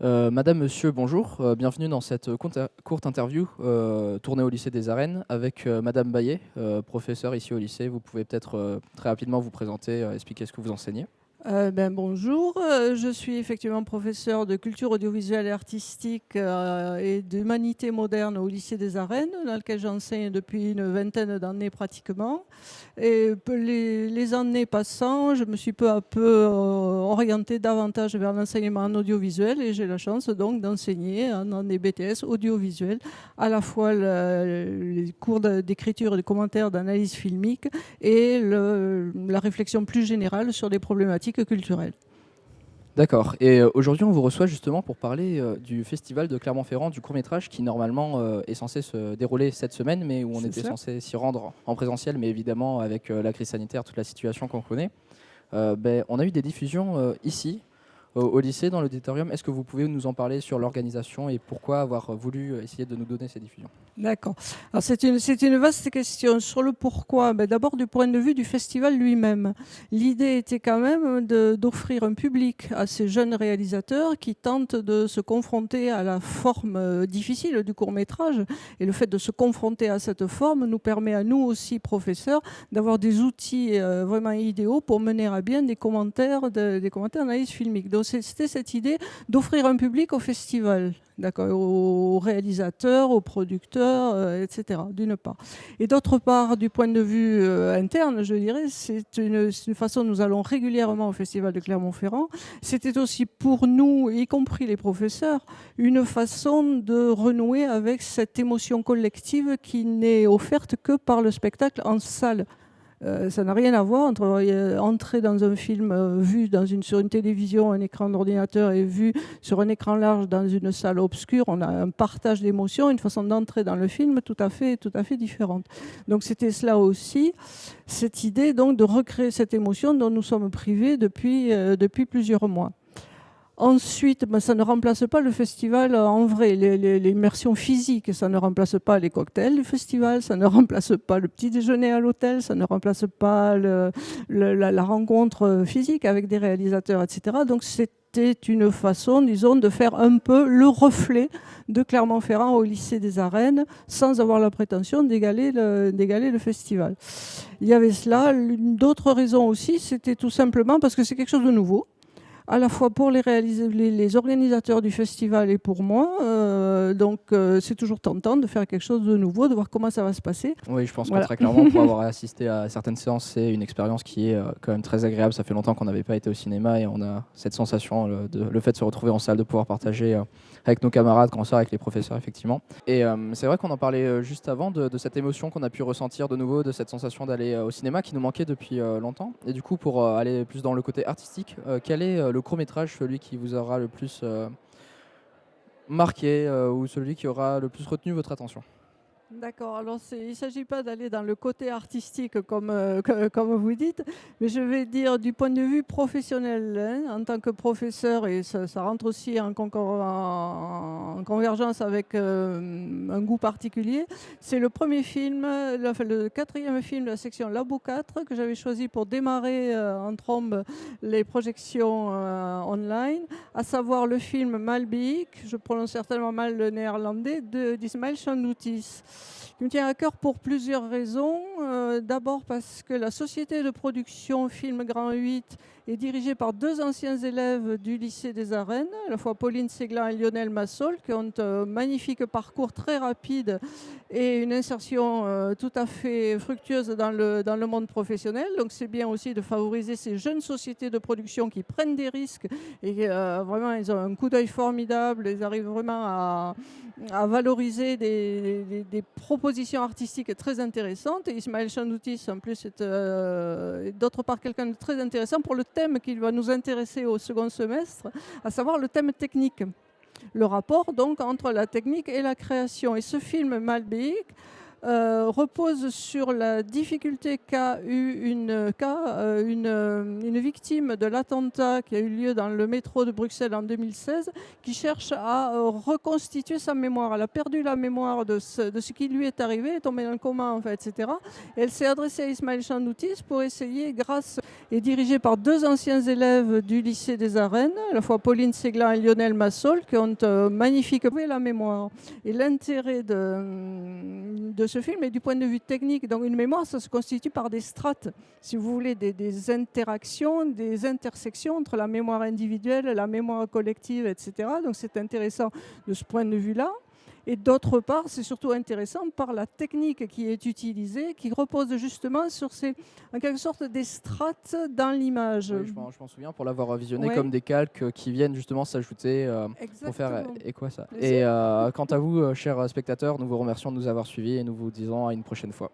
Madame, monsieur, bonjour. Bienvenue dans cette courte interview tournée au lycée des Arènes avec Madame Baillet, professeure ici au lycée. Vous pouvez peut-être très rapidement vous présenter, expliquer ce que vous enseignez. Bonjour, je suis effectivement professeure de culture audiovisuelle et artistique et d'humanité moderne au lycée des Arènes, dans lequel j'enseigne depuis une vingtaine d'années pratiquement. Et les années passant, je me suis peu à peu orientée davantage vers l'enseignement en audiovisuel et j'ai la chance donc d'enseigner dans des BTS audiovisuels, à la fois les cours d'écriture et de commentaires d'analyse filmique et la réflexion plus générale sur des problématiques culturelles. D'accord. Et aujourd'hui, on vous reçoit justement pour parler du festival de Clermont-Ferrand du court-métrage qui normalement est censé se dérouler cette semaine, mais où on C'est était ça. censé s'y rendre en présentiel, mais évidemment avec la crise sanitaire, toute la situation qu'on connaît. On a eu des diffusions ici, au lycée, dans l'auditorium. Est-ce que vous pouvez nous en parler sur l'organisation et pourquoi avoir voulu essayer de nous donner ces diffusions? D'accord. Alors c'est une vaste question. Sur le pourquoi, d'abord du point de vue du festival lui-même. L'idée était quand même d'offrir un public à ces jeunes réalisateurs qui tentent de se confronter à la forme difficile du court-métrage. Et le fait de se confronter à cette forme nous permet à nous aussi, professeurs, d'avoir des outils vraiment idéaux pour mener à bien des commentaires d'analyse filmique. Donc c'était cette idée d'offrir un public au festival. D'accord, aux réalisateurs, aux producteurs, etc., d'une part. Et d'autre part, du point de vue interne, je dirais, c'est une façon, nous allons régulièrement au Festival de Clermont-Ferrand. C'était aussi pour nous, y compris les professeurs, une façon de renouer avec cette émotion collective qui n'est offerte que par le spectacle en salle. Ça n'a rien à voir entre entrer dans un film vu sur une télévision, un écran d'ordinateur et vu sur un écran large dans une salle obscure. On a un partage d'émotions, une façon d'entrer dans le film tout à fait différente. Donc c'était cela aussi, cette idée donc de recréer cette émotion dont nous sommes privés depuis plusieurs mois. Ensuite, ça ne remplace pas le festival en vrai, l'immersion physique, ça ne remplace pas les cocktails du festival, ça ne remplace pas le petit déjeuner à l'hôtel, ça ne remplace pas la rencontre physique avec des réalisateurs, etc. Donc c'était une façon, disons, de faire un peu le reflet de Clermont-Ferrand au lycée des Arènes, sans avoir la prétention d'égaler le festival. Il y avait cela. D'autres raisons aussi, c'était tout simplement parce que c'est quelque chose de nouveau, à la fois pour les organisateurs du festival et pour moi. C'est toujours tentant de faire quelque chose de nouveau, de voir comment ça va se passer. Oui, je pense que Voilà. très clairement, pour avoir assisté à certaines séances, c'est une expérience qui est quand même très agréable. Ça fait longtemps qu'on n'avait pas été au cinéma et on a cette sensation, le fait de se retrouver en salle, de pouvoir partager avec nos camarades quand on sort avec les professeurs, effectivement. Et c'est vrai qu'on en parlait juste avant de cette émotion qu'on a pu ressentir de nouveau, de cette sensation d'aller au cinéma qui nous manquait depuis longtemps. Et du coup, pour aller plus dans le côté artistique, quel est le court-métrage, celui qui vous aura le plus marqué ou celui qui aura le plus retenu votre attention? D'accord, alors il ne s'agit pas d'aller dans le côté artistique comme vous dites, mais je vais dire du point de vue professionnel, hein, en tant que professeur, et ça rentre aussi en convergence avec un goût particulier. C'est le premier film, le quatrième film de la section Labo 4 que j'avais choisi pour démarrer en trombe les projections online, à savoir le film Malbeek, je prononce certainement mal le néerlandais, d'Ismaël Chandoutis, qui me tient à cœur pour plusieurs raisons. D'abord parce que la société de production Film Grand 8 est dirigée par deux anciens élèves du lycée des Arènes, à la fois Pauline Seglan et Lionel Massol, qui ont un magnifique parcours très rapide et une insertion tout à fait fructueuse dans le monde professionnel. Donc c'est bien aussi de favoriser ces jeunes sociétés de production qui prennent des risques et vraiment ils ont un coup d'œil formidable, ils arrivent vraiment à valoriser des propositions artistiques très intéressantes. Et Ismaël Chandoutis, en plus, est d'autre part quelqu'un de très intéressant pour le thème qui va nous intéresser au second semestre, à savoir le thème technique. Le rapport donc entre la technique et la création. Et ce film Malbec repose sur la difficulté qu'a eu une victime de l'attentat qui a eu lieu dans le métro de Bruxelles en 2016, qui cherche à reconstituer sa mémoire. Elle a perdu la mémoire de ce qui lui est arrivé, elle est tombée dans le coma, en fait, etc. Et elle s'est adressée à Ismaël Chandoutis pour essayer, et dirigée par 2 anciens élèves du lycée des Arènes, à la fois Pauline Séglan et Lionel Massol, qui ont magnifiquement la mémoire. Et l'intérêt de ce film est du point de vue technique. Donc une mémoire, ça se constitue par des strates, si vous voulez, des interactions, des intersections entre la mémoire individuelle, la mémoire collective, etc. Donc c'est intéressant de ce point de vue-là. Et d'autre part, c'est surtout intéressant par la technique qui est utilisée, qui repose justement sur en quelque sorte, des strates dans l'image. Oui, je m'en souviens pour l'avoir visionné Ouais. comme des calques qui viennent justement s'ajouter pour faire Exactement. et quoi ça. Mais Et quant à vous, chers spectateurs, nous vous remercions de nous avoir suivis et nous vous disons à une prochaine fois.